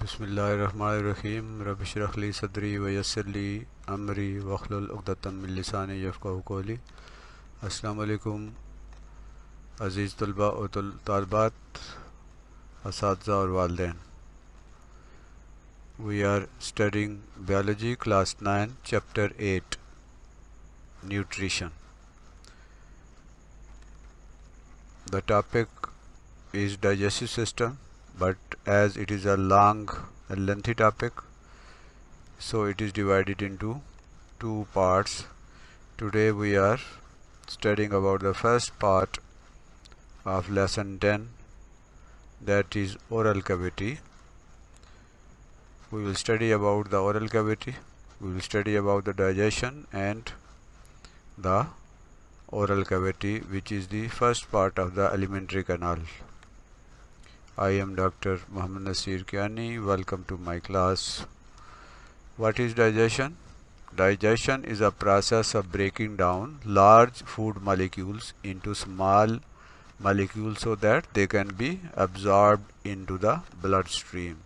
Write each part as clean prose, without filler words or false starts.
बिस्मिल्लाहिर्रहमानिर्रहीम रब्बिश इश्रह ली सदरी वयस्सिर ली अमरी वहलुल उक़दतम मिन लिसानी यफ़क़हू क़ौली। अस्सलामु अलैकुम अज़ीज़ तलबा और तालिबात, असातिज़ा और वालिदैन। We are studying biology class 9 chapter 8 nutrition. The topic is digestive system, but as it is a long and lengthy topic, so it is divided into two parts. Today we are studying about the first part of lesson 10, that is oral cavity. We will study about the oral cavity, we will study about the digestion and the oral cavity, which is the first part of the alimentary canal. I am Dr. Muhammad Nasir Kiani. Welcome to my class. What is digestion? Digestion is a process of breaking down large food molecules into small molecules so that they can be absorbed into the bloodstream.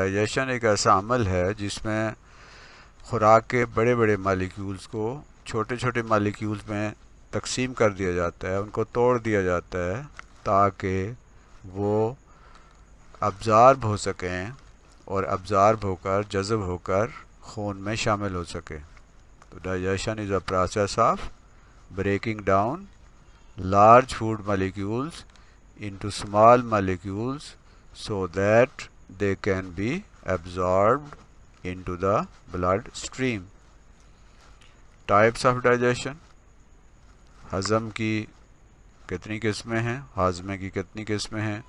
Digestion एक ऐसा अमल है जिसमें खुराक के बड़े बड़े molecules को छोटे छोटे मालिक्यूल्स में तकसीम कर दिया जाता है, उनको तोड़ दिया जाता है ताकि वो अब्ज़ॉर्ब हो सकें और अब्ज़ॉर्ब होकर जज़ब होकर खून में शामिल हो सके। तो digestion is a process of breaking down large food molecules into small molecules so that they can be absorbed into the blood stream. Types of digestion, हज़म की कितनी किस्में हैं, हाजमे की कितनी किस्में हैं?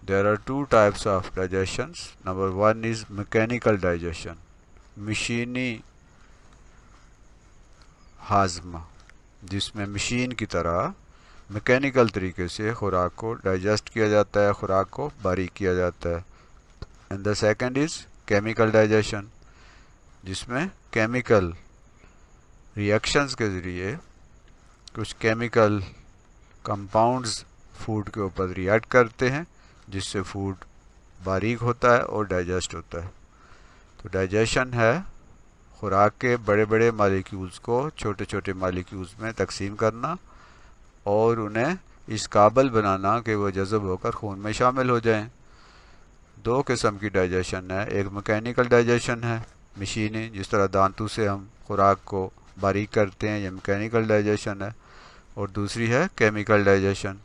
There are two types of digestions. Number one is mechanical digestion, मशीनी हाजमा, जिसमें मशीन की तरह मैकेनिकल तरीके से खुराक को डाइजेस्ट किया जाता है, खुराक को बारीक किया जाता है। And the second is chemical digestion, जिसमें केमिकल रिएक्शंस के ज़रिए कुछ केमिकल कंपाउंड्स फूड के ऊपर रिएक्ट करते हैं जिससे फूड बारीक होता है और डाइजेस्ट होता है। तो डाइजेशन है खुराक के बड़े बड़े मालिक्यूल्स को छोटे छोटे मालिक्यूल्स में तकसीम करना और उन्हें इस काबिल बनाना कि वो जज़ब होकर खून में शामिल हो जाएं। दो किस्म की डाइजेशन है, एक मैकेनिकल डाइजेशन है मशीनी, जिस तरह दांतों से हम खुराक को बारीक करते हैं, ये मैकेनिकल डाइजेशन है। और दूसरी है केमिकल डाइजेशन,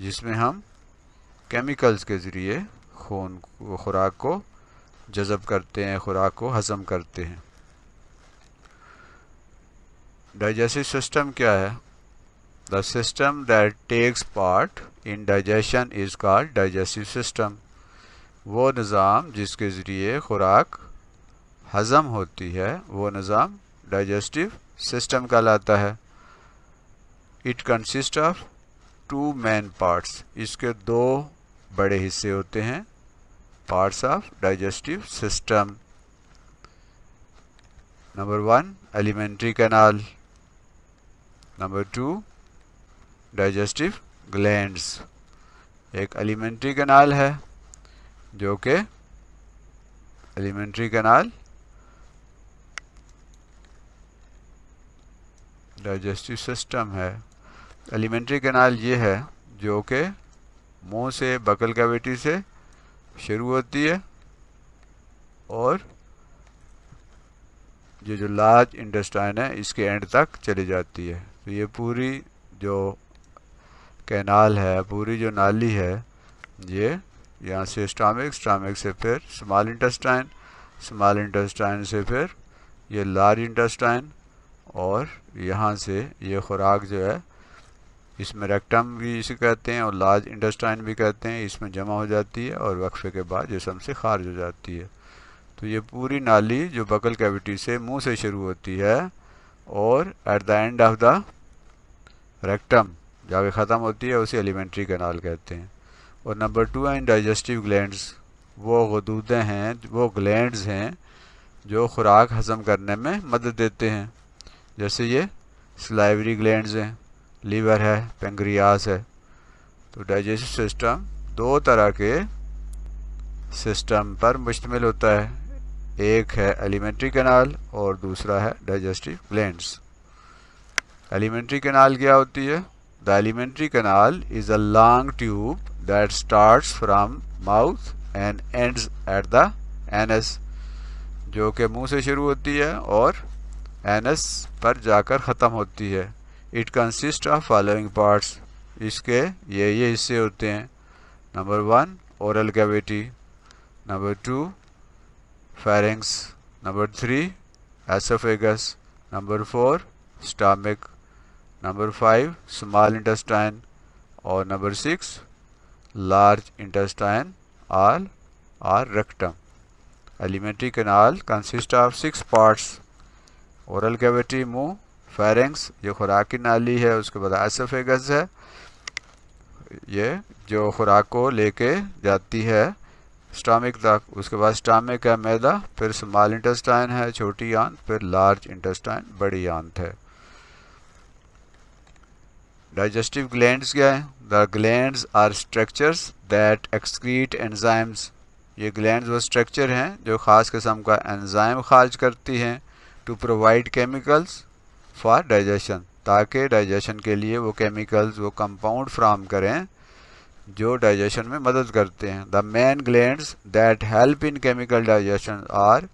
जिसमें हम केमिकल्स के ज़रिए खून खुराक को जज़ब करते हैं, खुराक को हज़म करते हैं। डाइजेस्टिव सिस्टम क्या है? The system that takes part in digestion is called digestive system. वो निज़ाम जिसके ज़रिए खुराक हज़म होती है वो निज़ाम डाइजेस्टिव सिस्टम कहलाता है। It consist of two main parts, इसके दो बड़े हिस्से होते हैं, parts of digestive system. Number one alimentary canal, number two digestive glands. एक एलिमेंट्री कैनाल है जो कि एलिमेंट्री कैनाल डाइजेस्टिव सिस्टम है। एलिमेंट्री कैनाल ये है जो कि मुंह से बकल कैविटी से शुरू होती है और ये जो लार्ज इंटेस्टाइन है इसके एंड तक चली जाती है। तो ये पूरी जो कैनाल है, पूरी जो नाली है, ये यहाँ से स्टमक, स्टमक से फिर स्मॉल इंटेस्टाइन, स्मॉल इंटेस्टाइन से फिर ये लार्ज इंटेस्टाइन और यहाँ से ये खुराक जो है इसमें रेक्टम भी इसे कहते हैं और लार्ज इंटेस्टाइन भी कहते हैं, इसमें जमा हो जाती है और वक्फे के बाद जिस्म से खारिज हो जाती है। तो ये पूरी नाली जो बकल कैविटी से मुंह से शुरू होती है और at the end of the rectum जाके ख़त्म होती है, उसे एलिमेंट्री कैनाल कहते हैं। और नंबर टू है डाइजेस्टिव ग्लैंड्स, वो गदूदें हैं, वो ग्लैंड्स हैं जो खुराक हज़म करने में मदद देते हैं। जैसे ये सलाइवरी ग्लैंड्स हैं, लीवर है, पेंक्रियास है। तो डाइजेस्टिव सिस्टम दो तरह के सिस्टम पर मुश्तमिल होता है। एक है एलिमेंट्री कैनाल और दूसरा है डाइजेस्टिव ग्लैंड्स। एलिमेंट्री कैनाल क्या होती है? The alimentary canal is a long tube that starts from mouth and ends at the anus, जो कि मुंह से शुरू होती है और एनस पर जाकर ख़त्म होती है। It consist of following parts, इसके ये हिस्से होते हैं। Number 1 oral cavity, number 2 pharynx, number 3 oesophagus, number 4 stomach, number 5 small intestine और नंबर 6 लार्ज इंटेस्टाइन और rectum. Alimentary canal consist of 6 parts. Oral cavity मुंह, फेरिंग्स ये खुराक की नाली है, उसके बाद एसोफेगस है ये जो खुराक को लेके जाती है स्टमक तक, उसके बाद स्टमक है मैदा, फिर स्मॉल इंटेस्टाइन है छोटी आंत, फिर लार्ज इंटेस्टाइन बड़ी आंत है। डाइजेस्टिव ग्लैंड्स क्या है? The glands are structures that excrete enzymes, ये ग्लैंड्स वो स्ट्रक्चर हैं जो ख़ास किस्म का एंजाइम खारिज करती हैं to provide chemicals for digestion, ताकि डाइजेशन के लिए वो केमिकल्स वो कंपाउंड फ्राहम करें जो डाइजेशन में मदद करते हैं। The main glands that help in chemical digestion are,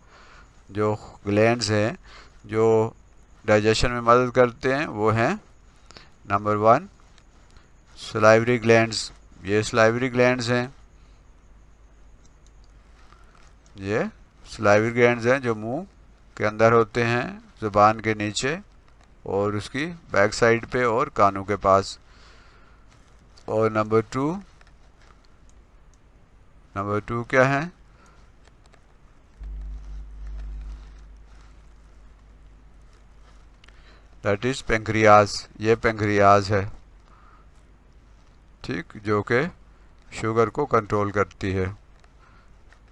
जो ग्लैंड्स हैं जो डाइजेशन में मदद करते हैं वो हैं नंबर 1 सलाइवरी ग्लैंड्स, ये सलाइवरी ग्लैंड्स हैं, ये सलाइवरी ग्लैंड्स हैं जो मुंह के अंदर होते हैं, ज़ुबान के नीचे और उसकी बैक साइड पे और कानों के पास। और नंबर 2 क्या है? दैट इज पेंक्रियाज, ये पेंक्रियाज है, ठीक, जो कि शुगर को कंट्रोल करती है।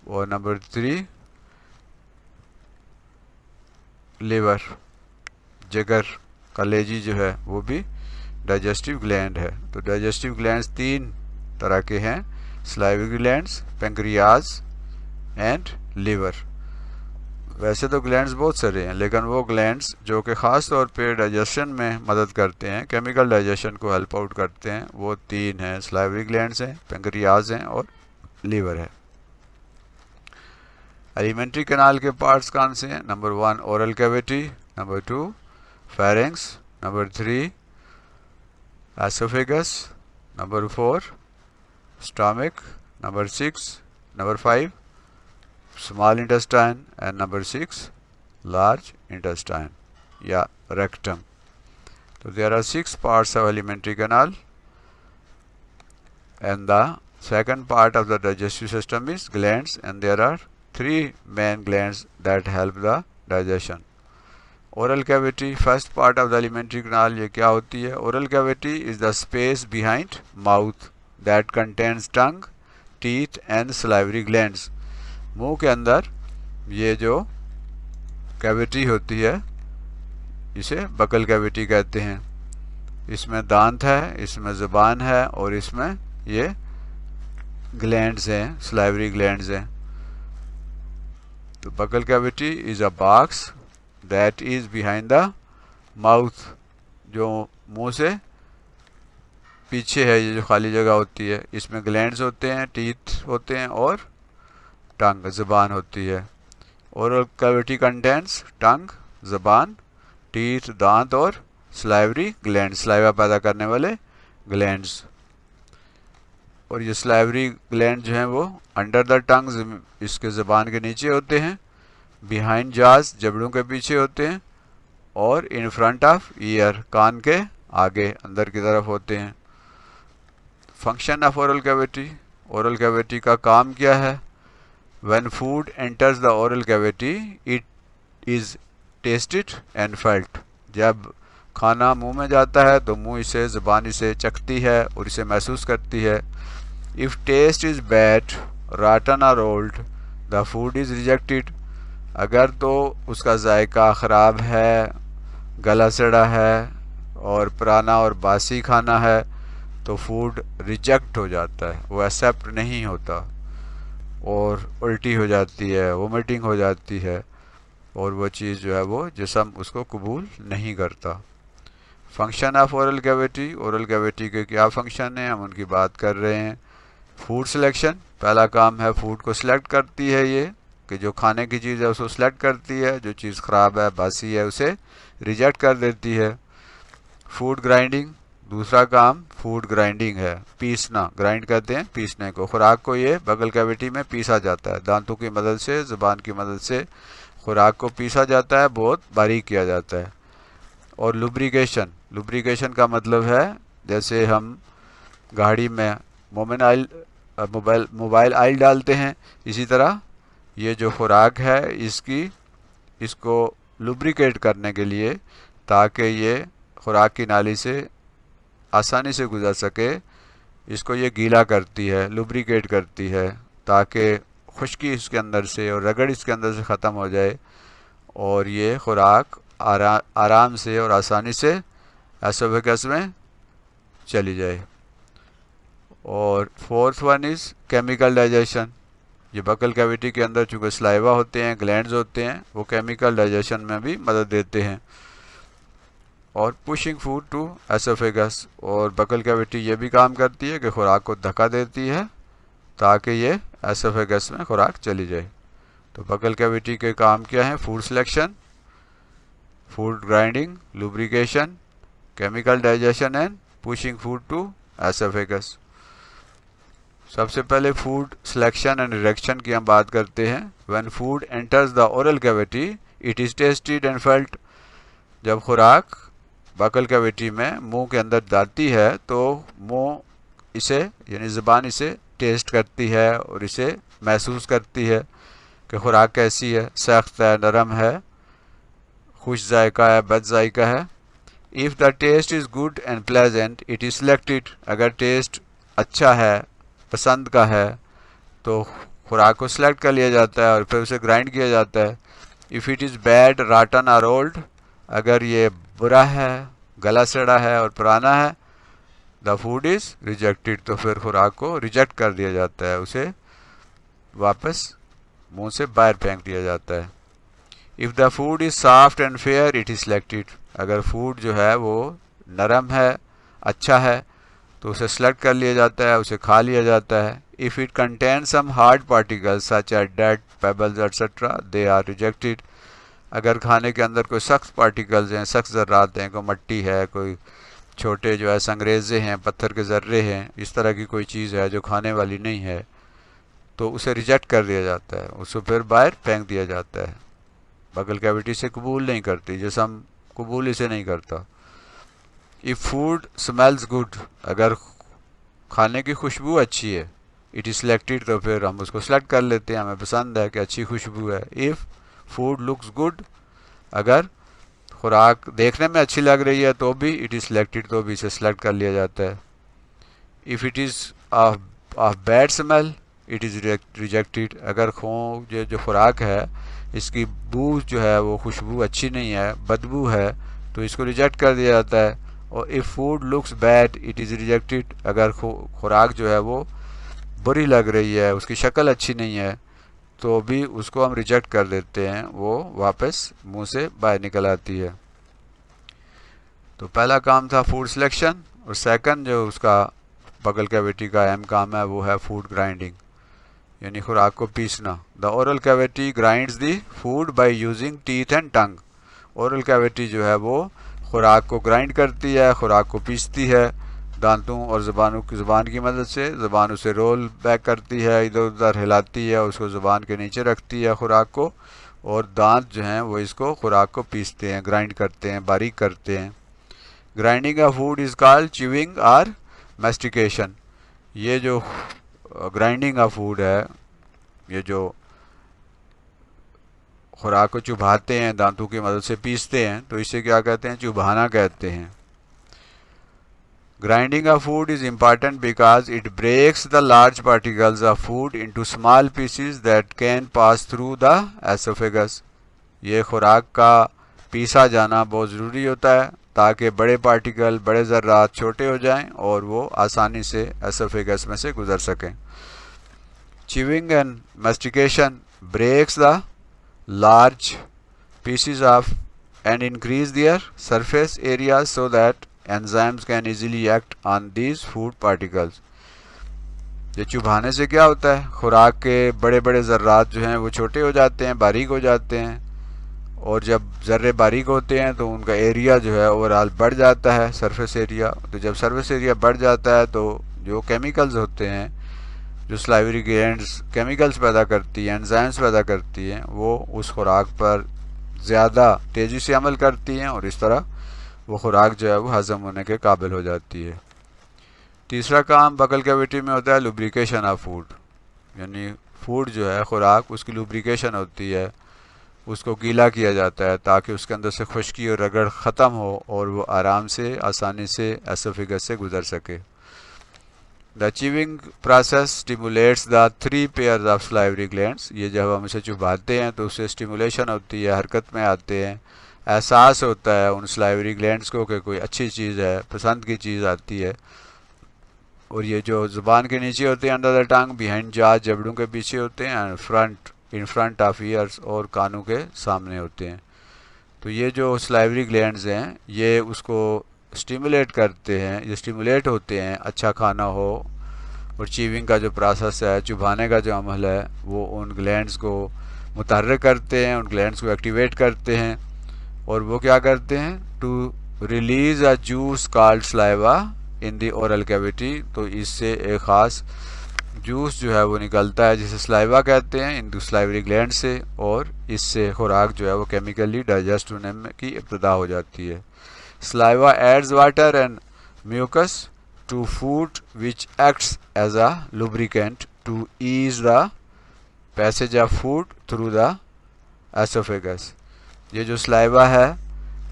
और नंबर 3 लिवर, जिगर, कलेजी जो है वो भी डाइजेस्टिव ग्लैंड है। तो डाइजेस्टिव ग्लैंड्स 3 तरह के हैं, salivary glands, pancreas and liver. वैसे तो ग्लैंड्स बहुत सारे हैं, लेकिन वो ग्लैंड्स जो कि ख़ास तौर पे डाइजेशन में मदद करते हैं, केमिकल डाइजेशन को हेल्प आउट करते हैं, वो 3 हैं, सलाइवरी ग्लैंड्स हैं, पेंक्रियाज हैं और लिवर है। एलिमेंट्री कैनाल के पार्ट्स कौन से हैं? Number 1 oral cavity, number 2 pharynx, number 3 oesophagus, number 4 stomach, number 5 small intestine and number 6 large intestine या rectum. So there are 6 parts of alimentary canal, and the second part of the digestive system is glands, and there are 3 main glands that help the digestion. Oral cavity, first part of the alimentary canal, ये क्या होती है? Oral cavity is the space behind mouth that contains tongue, teeth and salivary glands. मुंह के अंदर ये जो cavity होती है इसे बकल कैविटी कहते हैं। इसमें दांत है, इसमें ज़ुबान है और इसमें ये ग्लैंड्स हैं, सलाइवरी ग्लैंड्स हैं। तो buccal cavity is a box that is behind the mouth, जो मुंह से पीछे है, ये जो खाली जगह होती है, इसमें ग्लैंड्स होते हैं, टीथ होते हैं और टंग ज़ुबान होती है। ओरल कैविटी कंटेंट्स टंग, ज़ुबान, टीथ दांत और सलाइवरी ग्लैंड, सलाइवा पैदा करने वाले ग्लैंड्स। और ये सलाइवरी ग्लैंड जो हैं वो अंडर द टंग, इसके ज़ुबान के नीचे होते हैं, बिहाइंड जाज जबड़ों के पीछे होते हैं और इन फ्रंट ऑफ ईयर कान के आगे अंदर की तरफ होते हैं। Function of oral cavity, oral cavity का काम क्या है? When food enters the oral cavity, it is tasted and felt. जब खाना मुंह में जाता है तो मुंह इसे, ज़ुबान इसे चखती है और इसे महसूस करती है। If taste is bad, rotten or old, the food is rejected. अगर तो उसका जायका ख़राब है, गला सड़ा है और पुराना और बासी खाना है तो फूड रिजेक्ट हो जाता है, वो एक्सेप्ट नहीं होता। और उल्टी हो जाती है, वोमिटिंग हो जाती है, और वो चीज़ जो है वो जिस्म उसको कबूल नहीं करता। Function of oral cavity, oral cavity के क्या फंक्शन है हम उनकी बात कर रहे हैं। फूड सिलेक्शन, पहला काम है फूड को सिलेक्ट करती है ये, कि जो खाने की चीज़ है उसको सिलेक्ट करती है, जो चीज़ ख़राब है बासी है उसे रिजेक्ट कर देती है। फूड ग्राइंडिंग, दूसरा काम फूड ग्राइंडिंग है, पीसना, ग्राइंड कहते हैं पीसने को। खुराक को ये बगल कैविटी में पीसा जाता है, दांतों की मदद से, ज़ुबान की मदद से खुराक को पीसा जाता है, बहुत बारीक किया जाता है। और लुब्रिकेशन, लुब्रिकेशन का मतलब है जैसे हम गाड़ी में मोबाइल ऑयल डालते हैं, इसी तरह ये जो खुराक है इसको लुब्रिकेट करने के लिए, ताकि ये खुराक की नाली से आसानी से गुजर सके, इसको ये गीला करती है, लुब्रिकेट करती है, ताकि खुश्की इसके अंदर से और रगड़ इसके अंदर से ख़त्म हो जाए और ये खुराक आराम से और आसानी से एसोफेगस में चली जाए। और fourth one is chemical digestion. ये बकल कैविटी के अंदर चूँकि स्लाइवा होते हैं, ग्लैंड्स होते हैं, वो केमिकल डाइजेशन में भी मदद देते हैं। और पुशिंग फूड टू एसोफेगस, और बकल कैविटी ये भी काम करती है कि खुराक को धक्का देती है ताकि ये एसोफेगस में खुराक चली जाए। तो बकल कैविटी के काम क्या हैं? Food selection, food grinding, lubrication, chemical digestion and pushing food to oesophagus. सबसे पहले फूड सिलेक्शन एंड रिजेक्शन की हम बात करते हैं। When food enters the oral cavity it is tested and felt. जब खुराक बकल कैविटी में मुंह के अंदर जाती है तो मुंह इसे यानी ज़ुबान इसे टेस्ट करती है और इसे महसूस करती है कि खुराक कैसी है, सख्त है, नरम है, खुश जायका है, बद जायका है। If the taste is good and pleasant it is selected. अगर टेस्ट अच्छा है, पसंद का है, तो खुराक को सिलेक्ट कर लिया जाता है और फिर उसे ग्राइंड किया जाता है। If it is bad, Ratan और ओल्ड, अगर ये बुरा है, गला सड़ा है और पुराना है, द फूड इज़ रिजेक्टेड, तो फिर खुराक को रिजेक्ट कर दिया जाता है, उसे वापस मुंह से बाहर फेंक दिया जाता है। If the food is soft and fair it is selected. अगर फूड जो है वो नरम है, अच्छा है, तो उसे सेलेक्ट कर लिया जाता है, उसे खा लिया जाता है। If it contain some hard particles such as डेट, pebbles etcetera, they are rejected. अगर खाने के अंदर कोई सख्त पार्टिकल्स हैं, सख्त ज़र्रात हैं, कोई मट्टी है, कोई छोटे जो है संगरेज़े हैं, पत्थर के ज़र्रे हैं, इस तरह की कोई चीज़ है जो खाने वाली नहीं है, तो उसे रिजेक्ट कर दिया जाता है, उसको फिर बाहर फेंक दिया जाता है। बगल कैविटी से कबूल नहीं करती, जिस्म कबूल इसे नहीं करता। इफ़ फूड स्मेल्स गुड, अगर खाने की खुशबू अच्छी है, इट इज़ सिलेक्टेड, तो फिर हम उसको सिलेक्ट कर लेते हैं, हमें पसंद है कि अच्छी खुशबू है। इफ़ फूड लुक्स गुड, अगर खुराक देखने में अच्छी लग रही है तो भी इट इज़ सिलेक्टेड, तो भी इसे सिलेक्ट कर लिया जाता है। If it is of bad smell it is rejected. अगर जो खुराक है इसकी बू जो है वो खुशबू अच्छी नहीं है, बदबू है, तो इसको रिजेक्ट कर दिया जाता है। और if food looks bad it is rejected. अगर खुराक जो है वो बुरी लग रही है, उसकी शक्ल अच्छी नहीं है, तो भी उसको हम रिजेक्ट कर देते हैं, वो वापस मुंह से बाहर निकल आती है। तो पहला काम था फूड सिलेक्शन, और सेकंड जो उसका बगल कैविटी का अहम काम है वो है फूड ग्राइंडिंग, यानी खुराक को पीसना। The oral cavity grinds the food by using teeth and tongue. Oral cavity जो है वो खुराक को ग्राइंड करती है, खुराक को पीसती है दांतों और ज़ुबान की मदद से। ज़ुबान उसे रोल बैक करती है, इधर उधर हिलाती है, उसको ज़ुबान के नीचे रखती है खुराक को, और दांत जो हैं वो इसको खुराक को पीसते हैं, ग्राइंड करते हैं, बारीक करते हैं। Grinding of food is called chewing और मैस्टिकेशन। ये जो ग्राइंडिंग ऑफ फूड है, ये जो खुराक को चुभाते हैं, दांतों की मदद से पीसते हैं, तो इसे क्या कहते हैं? चुभाना कहते हैं। Grinding of food is important because it breaks the large particles of food into small pieces that can pass through the esophagus. ये खुराक का पीसा जाना बहुत ज़रूरी होता है ताकि बड़े पार्टिकल, बड़े ज़र्रात छोटे हो जाएं और वो आसानी से एसोफेगस में से गुजर सकें। Chewing and mastication breaks the large pieces of and increase their surface areas so that enzymes can easily act on these food particles. ये चुभाने से क्या होता है, खुराक के बड़े बड़े ज़र्रात जो हैं वो छोटे हो जाते हैं, बारीक हो जाते हैं, और जब ज़र्रे बारीक होते हैं तो उनका एरिया जो है ओवरऑल बढ़ जाता है, सरफेस एरिया। तो जब सरफेस एरिया बढ़ जाता है तो जो केमिकल्स होते हैं, जो सलाइवरी ग्लैंड्स केमिकल्स पैदा करती हैं, एंजाइम्स पैदा करती हैं, वो उस खुराक पर ज़्यादा तेज़ी से अमल करती हैं और इस तरह वो खुराक जो है वो हज़म होने के काबिल हो जाती है। तीसरा काम बकल कैविटी में होता है लुब्रिकेशन ऑफ फूड, यानी फूड जो है खुराक उसकी लुब्रिकेशन होती है, उसको गीला किया जाता है ताकि उसके अंदर से खुश्की और रगड़ ख़त्म हो और वो आराम से आसानी से एसोफेगस से गुजर सके। The chewing process stimulates the 3 pairs of salivary glands. ये जब हम इसे चुभाते हैं तो उससे स्टिमुलेशन होती है, हरकत में आते हैं, एहसास होता है उन सलाइवरी ग्लैंड्स को कि कोई अच्छी चीज़ है, पसंद की चीज़ आती है। और ये जो ज़ुबान के नीचे होते हैं, अंडर द टंग, बिहाइंड जा, जबड़ों के पीछे होते हैं, and in front of years, और कानों के सामने होते हैं। तो ये जो सलाइवरी ग्लैंड्स हैं ये उसको स्टिमुलेट करते हैं, ये स्टिमुलेट होते हैं अच्छा खाना हो, और चीविंग का जो प्रोसेस है, चुभाने का जो अमल है, वो उन ग्लैंड्स को मुतहर्रिक करते हैं, उन ग्लैंड्स को एक्टिवेट करते हैं, और वो क्या करते हैं, to release a juice called saliva in the oral cavity. तो इससे एक ख़ास जूस जो है वो निकलता है जिसे सलाइवा कहते हैं इन सलाइवरी ग्लैंड से, और इससे खुराक जो है वो केमिकली डाइजेस्ट होने में की इब्तदा हो जाती है। Saliva adds water and mucus to food which acts as a lubricant to ease the passage of food through the oesophagus. ये जो सलाइवा है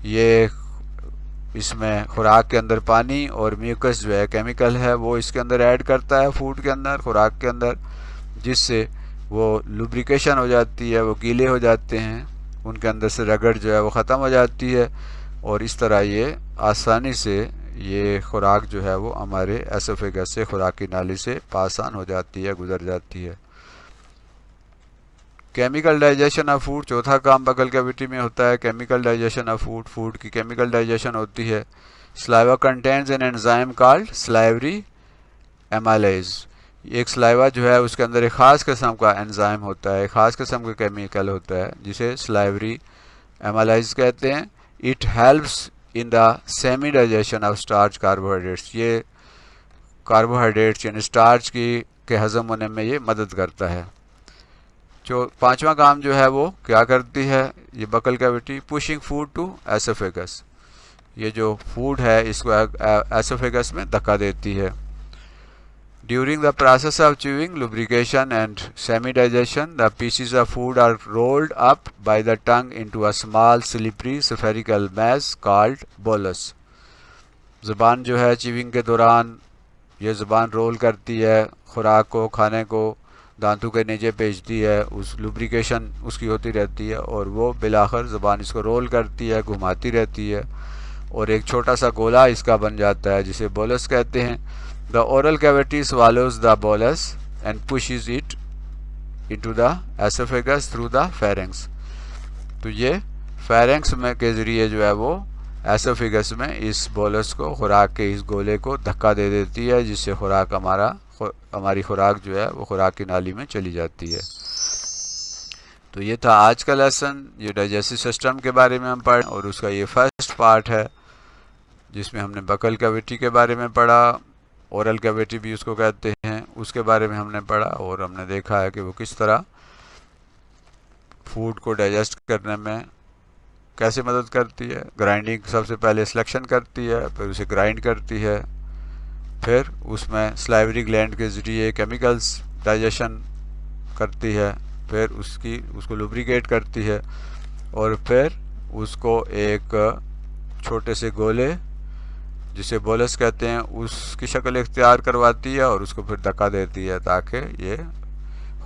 ये इसमें खुराक के अंदर पानी और म्यूकस जो है केमिकल है वो इसके अंदर ऐड करता है फूड के अंदर, खुराक के अंदर, जिससे वो लुब्रिकेशन हो जाती है, वो गीले हो जाते हैं, उनके अंदर से रगड़ जो है वो ख़त्म हो जाती है, और इस तरह ये आसानी से ये खुराक जो है वो हमारे एसोफेगस से खुराक की नाली से पासान हो जाती है, गुजर जाती है। केमिकल डाइजेशन ऑफ फूड, चौथा काम बकल कैविटी में होता है chemical digestion of food. Food की केमिकल डाइजेशन होती है। Saliva contains an enzyme called salivary amylase. एक सलाइवा जो है उसके अंदर एक ख़ास किस्म का एंजाइम होता है, एक ख़ास किस्म का केमिकल होता है जिसे सलाइवरी एमाइलेज कहते हैं। It helps in the semi digestion of starch carbohydrates. ये कार्बोहाइड्रेट्स यानी स्टार्च के हज़म होने में ये मदद करता है। जो पांचवा काम जो है वो क्या करती है ये buccal cavity, pushing food to oesophagus. ये जो फूड है इसको एसोफेगस में धक्का देती है। During the process of chewing, lubrication and semi digestion, the pieces of food are rolled up by the tongue into a small slippery spherical mass called bolus. ज़ुबान जो है च्यूइंग के दौरान ये ज़ुबान रोल करती है खुराक को, खाने को दांतों के नीचे भेजती है, उस लुब्रिकेशन उसकी होती रहती है, और वो बिलाखिर ज़ुबान इसको रोल करती है, घुमाती रहती है, और एक छोटा सा गोला इसका बन जाता है जिसे बोलस कहते हैं। The oral cavity swallows the bolus and pushes it into the oesophagus through the pharynx. तो ये फेरेंक्स में के ज़रिए जो है वो एसोफेगस में इस बोलस को, खुराक के इस गोले को धक्का दे देती है, जिससे खुराक हमारी खुराक जो है वो खुराक की नाली में चली जाती है। तो ये था आज का लेसन, ये डाइजेस्टिव सिस्टम के बारे में हम पढ़े, और उसका ये फर्स्ट पार्ट है जिसमें हमने बकल कैविटी के बारे में पढ़ा, ओरल कैविटी भी उसको कहते हैं, उसके बारे में हमने पढ़ा, और हमने देखा है कि वो किस तरह फूड को डाइजेस्ट करने में कैसे मदद करती है। ग्राइंडिंग सबसे पहले सिलेक्शन करती है, फिर उसे ग्राइंड करती है, फिर उसमें सलाइवरी ग्लैंड के ज़रिए केमिकल्स डाइजेशन करती है, फिर उसको लुब्रिकेट करती है, और फिर उसको एक छोटे से गोले जिसे बोलस कहते हैं उसकी शक्ल इख्तियार करवाती है, और उसको फिर धक्का देती है ताकि ये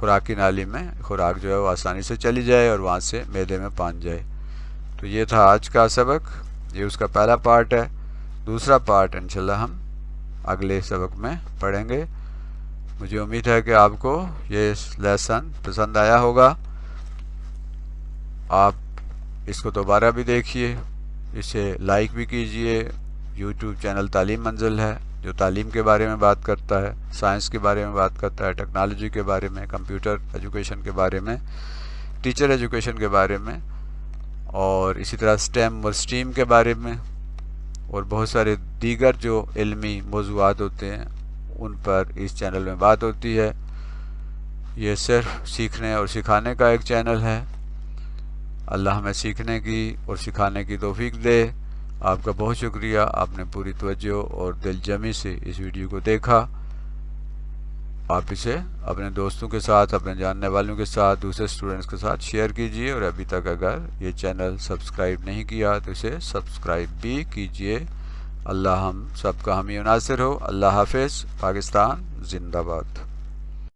खुराक की नाली में खुराक जो है वो आसानी से चली जाए और वहाँ से मैदे में पहुँच जाए। तो ये था आज का सबक, ये उसका पहला पार्ट है। दूसरा पार्ट इंशाल्लाह हम अगले सबक में पढ़ेंगे। मुझे उम्मीद है कि आपको ये लेसन पसंद आया होगा। आप इसको दोबारा भी देखिए, इसे लाइक भी कीजिए। यूट्यूब चैनल तालीम मंजिल है जो तालीम के बारे में बात करता है, साइंस के बारे में बात करता है, टेक्नोलॉजी के बारे में, कंप्यूटर एजुकेशन के बारे में, टीचर एजुकेशन के बारे में, और इसी तरह स्टेम और स्ट्रीम के बारे में, और बहुत सारे दीगर जो इल्मी मौज़ूआत होते हैं उन पर इस चैनल में बात होती है। ये सिर्फ सीखने और सिखाने का एक चैनल है। अल्लाह हमें सीखने की और सिखाने की तौफीक दे। आपका बहुत शुक्रिया, आपने पूरी तवज्जो और दिलजमी से इस वीडियो को देखा। आप इसे अपने दोस्तों के साथ, अपने जानने वालों के साथ, दूसरे स्टूडेंट्स के साथ शेयर कीजिए, और अभी तक अगर ये चैनल सब्सक्राइब नहीं किया तो इसे सब्सक्राइब भी कीजिए। अल्लाह हम सबका हामी नासिर हो। अल्लाह हाफिज़। पाकिस्तान जिंदाबाद।